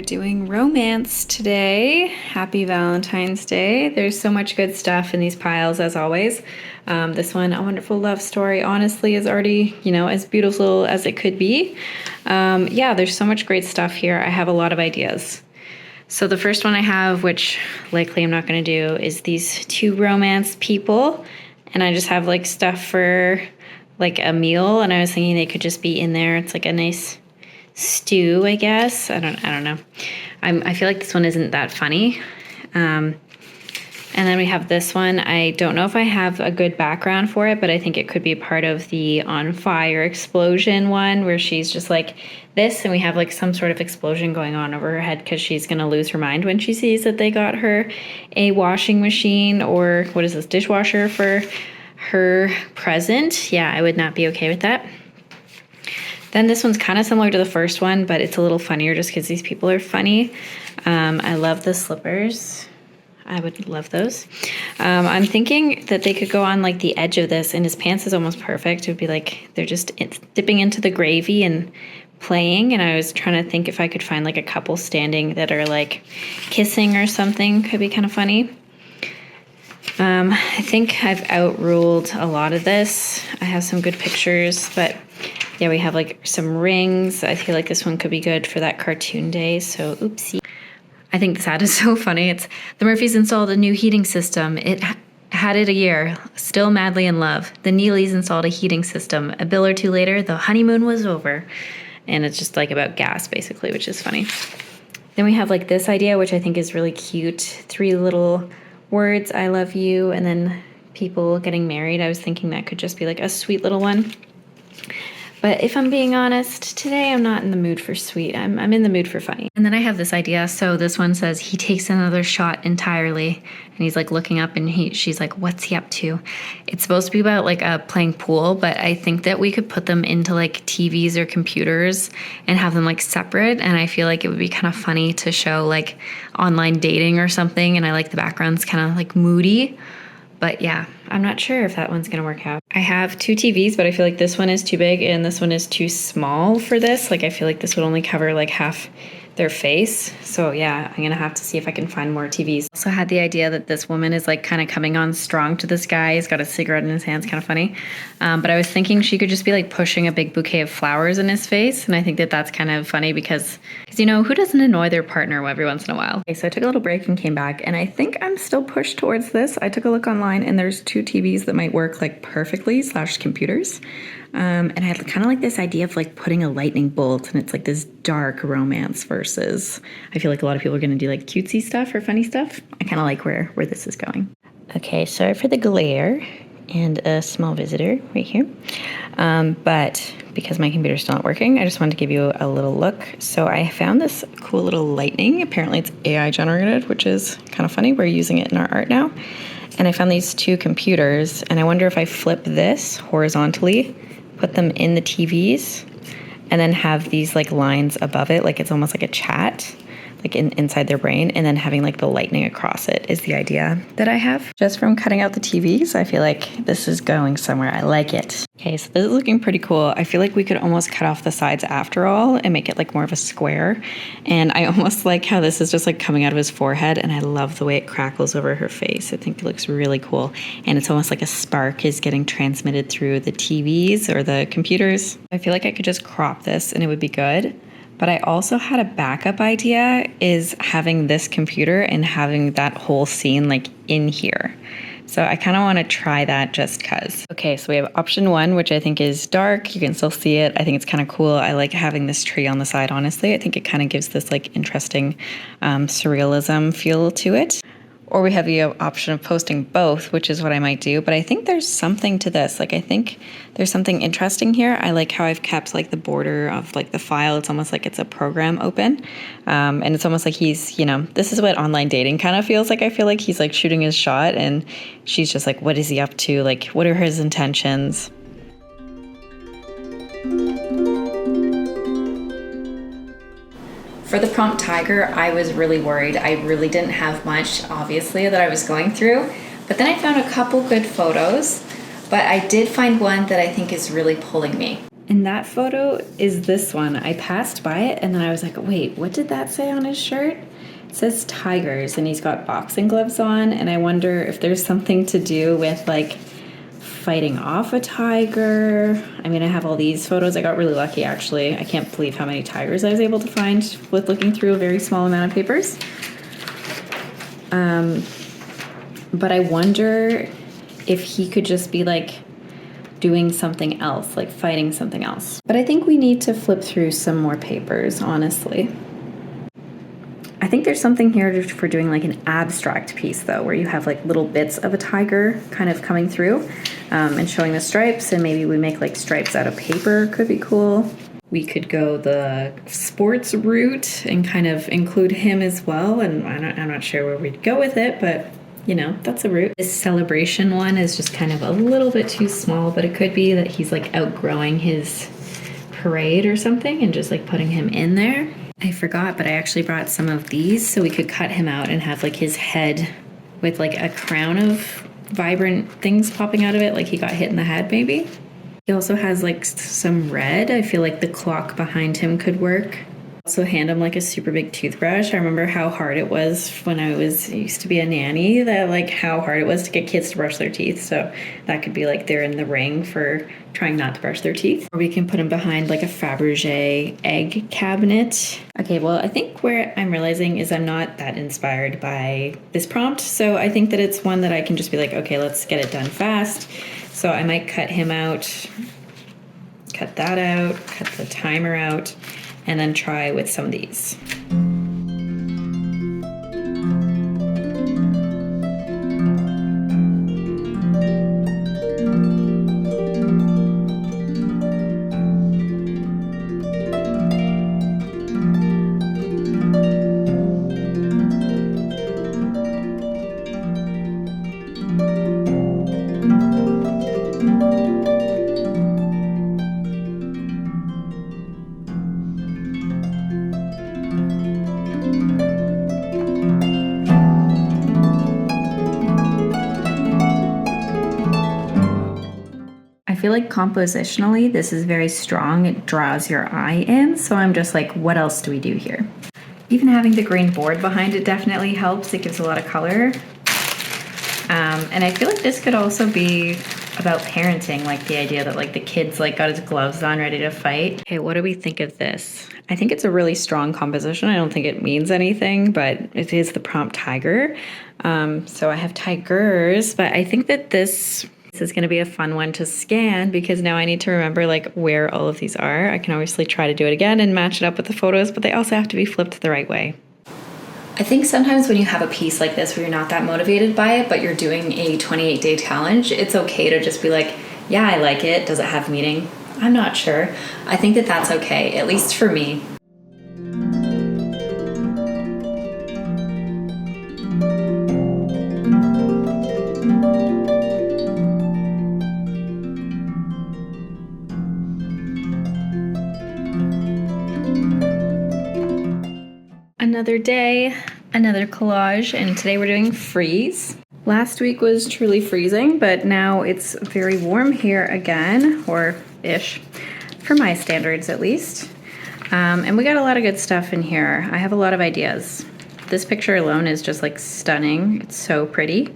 doing romance today. Happy Valentine's Day. There's so much good stuff in these piles as always. This one, A Wonderful Love Story, honestly is already, as beautiful as it could be. Yeah, there's so much great stuff here. I have a lot of ideas. So the first one I have, which likely I'm not going to do, is these two romance people. And I just have like stuff for like a meal. And I was thinking they could just be in there. It's like a nice stew, I guess. I don't know. I feel like this one isn't that funny. And then we have this one. I don't know if I have a good background for it, but I think it could be part of the on fire explosion one where she's just like this and we have like some sort of explosion going on over her head because she's going to lose her mind when she sees that they got her a washing machine or what is this, dishwasher for her present. Yeah, I would not be okay with that. Then this one's kind of similar to the first one, but it's a little funnier just because these people are funny. I love the slippers. I would love those. I'm thinking that they could go on like the edge of this, and his pants is almost perfect. It would be like they're just dipping into the gravy and playing. And I was trying to think if I could find like a couple standing that are like kissing or something. Could be kind of funny. I think I've outruled a lot of this. I have some good pictures, but yeah, we have like some rings. I feel like this one could be good for that cartoon day. So oopsie. I think this ad is so funny. It's the Murphys installed a new heating system. It had it a year, still madly in love. The Neelys installed a heating system. A bill or two later, the honeymoon was over. And it's just like about gas, basically, which is funny. Then we have like this idea, which I think is really cute. 3 little words, I love you, and then people getting married. I was thinking that could just be like a sweet little one. But if I'm being honest, today I'm not in the mood for sweet. I'm in the mood for funny. And then I have this idea. So this one says he takes another shot entirely. And he's like looking up and she's like, what's he up to? It's supposed to be about like playing pool, but I think that we could put them into like TVs or computers and have them like separate. And I feel like it would be kind of funny to show like online dating or something. And I like the background's kind of like moody. But yeah, I'm not sure if that one's going to work out. I have 2 TVs, but I feel like this one is too big and this one is too small for this. Like I feel like this would only cover like half their face. So yeah, I'm going to have to see if I can find more TVs. Also had the idea that this woman is like kind of coming on strong to this guy. He's got a cigarette in his hands, kind of funny. But I was thinking she could just be like pushing a big bouquet of flowers in his face. And I think that that's kind of funny because who doesn't annoy their partner every once in a while? Okay, so I took a little break and came back and I think I'm still pushed towards this. I took a look online and there's 2 TVs that might work like perfectly / computers. And I had kind of like this idea of like putting a lightning bolt and it's like this dark romance versus I feel like a lot of people are going to do like cutesy stuff or funny stuff. I kind of like where this is going. Okay, sorry for the glare and a small visitor right here. But because my computer's still not working, I just wanted to give you a little look. So I found this cool little lightning. Apparently it's AI generated, which is kind of funny. We're using it in our art now. And I found these 2 computers and I wonder if I flip this horizontally, put them in the TVs, and then have these like lines above it, like it's almost like a chat, like inside their brain, and then having like the lightning across it is the idea that I have. Just from cutting out the TVs, I feel like this is going somewhere. I like it. Okay, so this is looking pretty cool. I feel like we could almost cut off the sides after all and make it like more of a square. And I almost like how this is just like coming out of his forehead, and I love the way it crackles over her face. I think it looks really cool. And it's almost like a spark is getting transmitted through the TVs or the computers. I feel like I could just crop this and it would be good. But I also had a backup idea is having this computer and having that whole scene like in here. So I kind of want to try that just cause. Okay, so we have option 1, which I think is dark. You can still see it. I think it's kind of cool. I like having this tree on the side, honestly. I think it kind of gives this like interesting surrealism feel to it. Or we have the option of posting both, which is what I might do. But I think there's something to this. Like I think there's something interesting here. I like how I've kept like the border of like the file. It's almost like it's a program open. And it's almost like he's, this is what online dating kind of feels like. I feel like he's like shooting his shot and she's just like, what is he up to? Like, what are his intentions? For the prompt tiger, I was really worried. I really didn't have much, obviously, that I was going through. But then I found a couple good photos, but I did find one that I think is really pulling me. And that photo is this one. I passed by it and then I was like, wait, what did that say on his shirt? It says tigers and he's got boxing gloves on, and I wonder if there's something to do with like fighting off a tiger. I mean, I have all these photos. I got really lucky actually. I can't believe how many tigers I was able to find with looking through a very small amount of papers. But I wonder if he could just be like doing something else, like fighting something else. But I think we need to flip through some more papers, honestly. I think there's something here for doing like an abstract piece though, where you have like little bits of a tiger kind of coming through and showing the stripes, and maybe we make like stripes out of paper, could be cool. We could go the sports route and kind of include him as well, and I'm not sure where we'd go with it, but you know, that's a route. This celebration one is just kind of a little bit too small, but it could be that he's like outgrowing his parade or something and just like putting him in there. I forgot, but I actually brought some of these so we could cut him out and have like his head with like a crown of vibrant things popping out of it, like he got hit in the head maybe. He also has like some red. I feel like the clock behind him could work. Also hand him like a super big toothbrush. I remember how hard it was when I used to be a nanny, that like how hard it was to get kids to brush their teeth. So that could be like they're in the ring for trying not to brush their teeth. Or we can put him behind like a Fabergé egg cabinet. Okay, well, I think where I'm realizing is I'm not that inspired by this prompt. So I think that it's one that I can just be like, okay, let's get it done fast. So I might cut him out, cut that out, cut the timer out, and then try with some of these. I feel like compositionally, this is very strong. It draws your eye in. So I'm just like, what else do we do here? Even having the green board behind it definitely helps. It gives a lot of color. And I feel like this could also be about parenting, like the idea that like the kid's like got his gloves on, ready to fight. Okay, what do we think of this? I think it's a really strong composition. I don't think it means anything, but it is the prompt tiger. So I have tigers, but I think that this is going to be a fun one to scan, because now I need to remember like where all of these are. I can obviously try to do it again and match it up with the photos, but they also have to be flipped the right way. I think sometimes when you have a piece like this where you're not that motivated by it, but you're doing a 28-day challenge, it's okay to just be like, yeah, I like it. Does it have meaning? I'm not sure. I think that that's okay, at least for me. Another day, another collage, and today we're doing freeze. Last week was truly freezing, but now it's very warm here again, or ish, for my standards at least. And we got a lot of good stuff in here. I have a lot of ideas. This picture alone is just like stunning. It's so pretty.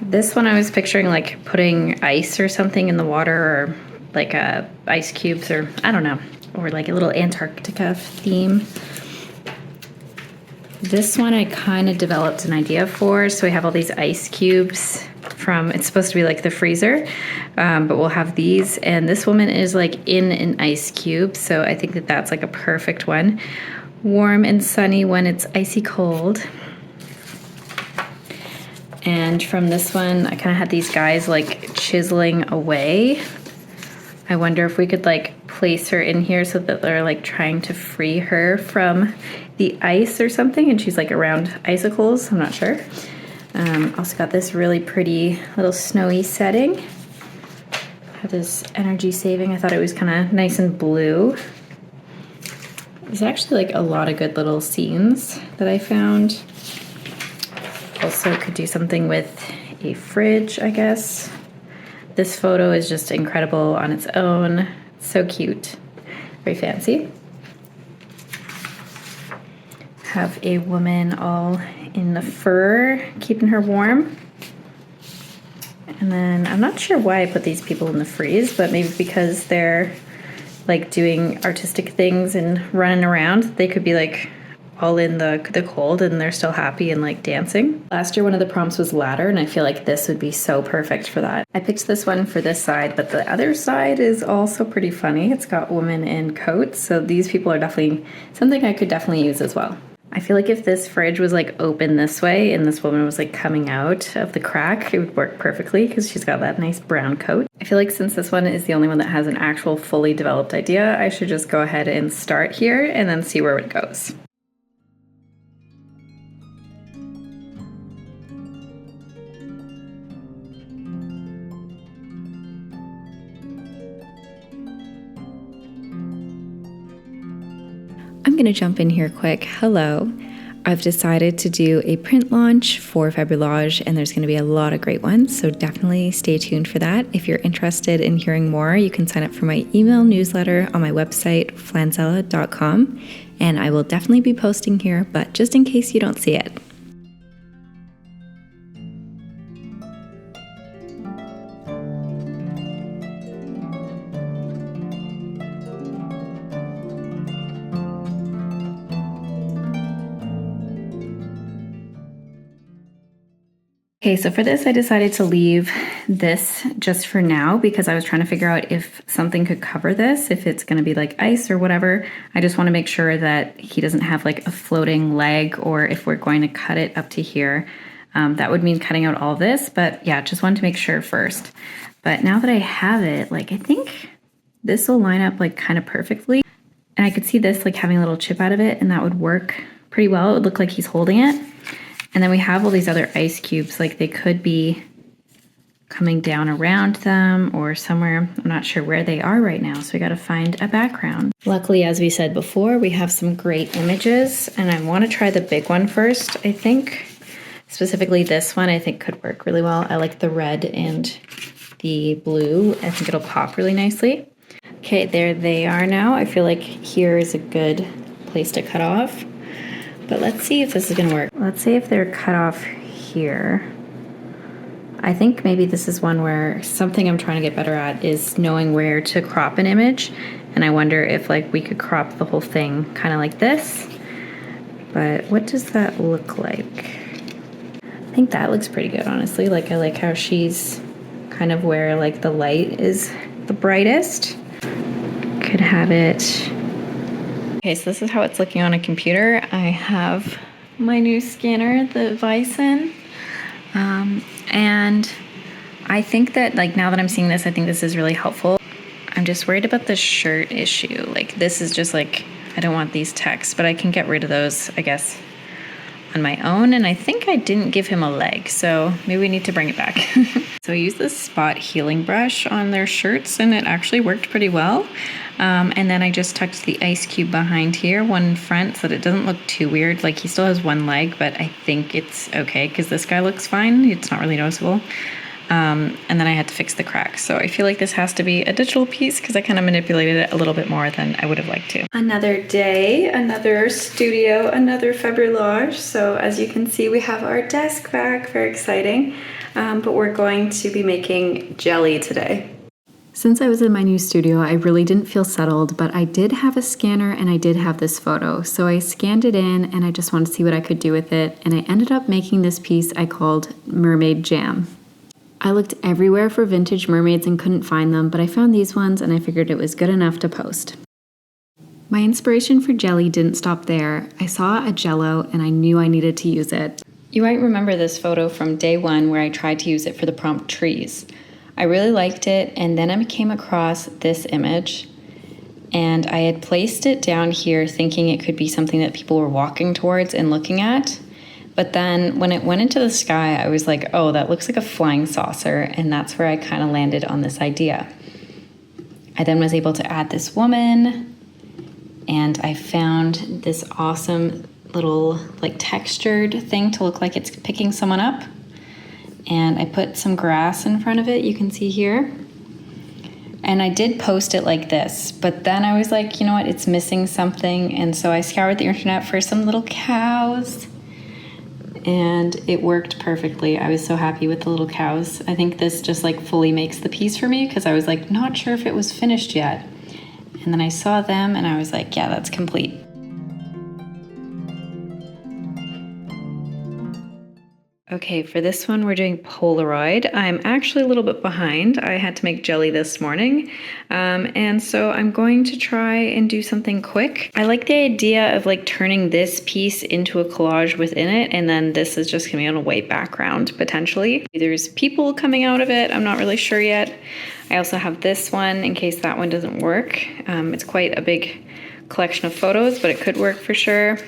This one I was picturing like putting ice or something in the water, or like ice cubes, or I don't know, or like a little Antarctica theme. This one I kind of developed an idea for. So we have all these ice cubes from, it's supposed to be like the freezer, but we'll have these. And this woman is like in an ice cube. So I think that that's like a perfect one. Warm and sunny when it's icy cold. And from this one, I kind of had these guys like chiseling away. I wonder if we could like place her in here so that they're like trying to free her from the ice or something, and she's like around icicles. I'm not sure. Also got this really pretty little snowy setting. Have this energy saving. I thought it was kind of nice and blue. There's actually like a lot of good little scenes that I found. Also could do something with a fridge, I guess. This photo is just incredible on its own. So cute. Very fancy. Have a woman all in the fur, keeping her warm. And then I'm not sure why I put these people in the freeze, but maybe because they're like doing artistic things and running around, they could be like all in the cold and they're still happy and like dancing. Last year one of the prompts was ladder, and I feel like this would be so perfect for that. I picked this one for this side, but the other side is also pretty funny. It's got women in coats, so these people are definitely something I could definitely use as well. I feel like if this fridge was like open this way and this woman was like coming out of the crack, it would work perfectly because she's got that nice brown coat. I feel like since this one is the only one that has an actual fully developed idea, I should just go ahead and start here and then see where it goes. I'm going to jump in here quick. Hello. I've decided to do a print launch for Februllage, and there's going to be a lot of great ones, so definitely stay tuned for that. If you're interested in hearing more, you can sign up for my email newsletter on my website, flanzella.com, and I will definitely be posting here, but just in case you don't see it. Okay, so for this, I decided to leave this just for now because I was trying to figure out if something could cover this, if it's gonna be like ice or whatever. I just wanna make sure that he doesn't have like a floating leg, or if we're going to cut it up to here, that would mean cutting out all this, but yeah, just wanted to make sure first. But now that I have it, like I think this will line up like kind of perfectly. And I could see this like having a little chip out of it, and that would work pretty well. It would look like he's holding it. And then we have all these other ice cubes, like they could be coming down around them or somewhere. I'm not sure where they are right now, so we got to find a background. Luckily, as we said before, we have some great images, and I want to try the big one first, I think. Specifically this one I think could work really well. I like the red and the blue. I think it'll pop really nicely. Okay, there they are now. I feel like here is a good place to cut off. But let's see if this is gonna work. Let's see if they're cut off here. I think maybe this is one where something I'm trying to get better at is knowing where to crop an image. And I wonder if like we could crop the whole thing kind of like this. But what does that look like? I think that looks pretty good, honestly. Like I like how she's kind of where like the light is the brightest. Could have it. Okay, so this is how it's looking on a computer. I have my new scanner, the Vysen, and I think that like now that I'm seeing this, I think this is really helpful. I'm just worried about the shirt issue. Like this is just like, I don't want these texts, but I can get rid of those, I guess, on my own. And I think I didn't give him a leg, so maybe we need to bring it back. So I used this spot healing brush on their shirts, and it actually worked pretty well. And then I just tucked the ice cube behind here, one in front, so that it doesn't look too weird. Like he still has one leg, but I think it's okay because this guy looks fine. It's not really noticeable. And then I had to fix the cracks. So I feel like this has to be a digital piece because I kind of manipulated it a little bit more than I would have liked to. Another day, another studio, another Februllage. So as you can see, we have our desk back, very exciting. But we're going to be making jelly today. Since I was in my new studio, I really didn't feel settled, but I did have a scanner and I did have this photo. So I scanned it in and I just wanted to see what I could do with it. And I ended up making this piece I called Mermaid Jam. I looked everywhere for vintage mermaids and couldn't find them, but I found these ones and I figured it was good enough to post. My inspiration for jelly didn't stop there. I saw a Jello and I knew I needed to use it. You might remember this photo from day one where I tried to use it for the prompt trees. I really liked it, and then I came across this image, and I had placed it down here thinking it could be something that people were walking towards and looking at. But then when it went into the sky, I was like, oh, that looks like a flying saucer, and that's where I kind of landed on this idea. I then was able to add this woman, and I found this awesome little like textured thing to look like it's picking someone up. And I put some grass in front of it, you can see here. And I did post it like this, but then I was like, you know what, it's missing something. And so I scoured the internet for some little cows, and it worked perfectly. I was so happy with the little cows. I think this just like fully makes the piece for me, because I was like not sure if it was finished yet. And then I saw them and I was like, yeah, that's complete. Okay, for this one, we're doing Polaroid. I'm actually a little bit behind. I had to make jelly this morning. And so I'm going to try and do something quick. I like the idea of like turning this piece into a collage within it, and then this is just gonna be on a white background, potentially. There's people coming out of it. I'm not really sure yet. I also have this one in case that one doesn't work. It's quite a big collection of photos, but it could work for sure.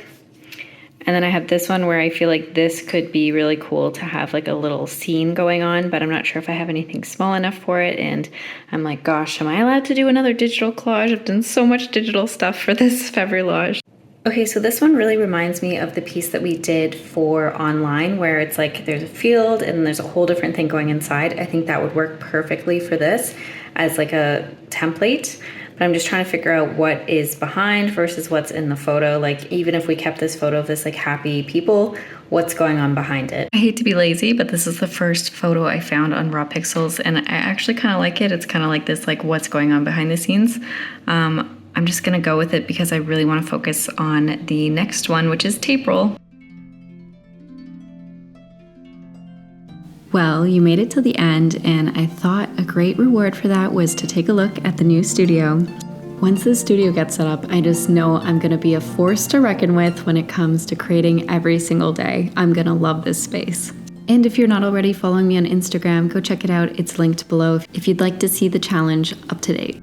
And then I have this one where I feel like this could be really cool to have like a little scene going on, but I'm not sure if I have anything small enough for it. And I'm like, gosh, am I allowed to do another digital collage? I've done so much digital stuff for this Februllage. Okay, so this one really reminds me of the piece that we did for online, where it's like there's a field and there's a whole different thing going inside. I think that would work perfectly for this as like a template. But I'm just trying to figure out what is behind versus what's in the photo. Like, even if we kept this photo of this like happy people, what's going on behind it? I hate to be lazy, but this is the first photo I found on Raw Pixels, and I actually kind of like it. It's kind of like this, like what's going on behind the scenes. I'm just gonna go with it because I really want to focus on the next one, which is tape roll. Well, you made it till the end, and I thought a great reward for that was to take a look at the new studio. Once the studio gets set up, I just know I'm gonna be a force to reckon with when it comes to creating every single day. I'm gonna love this space. And if you're not already following me on Instagram, go check it out. It's linked below if you'd like to see the challenge up to date.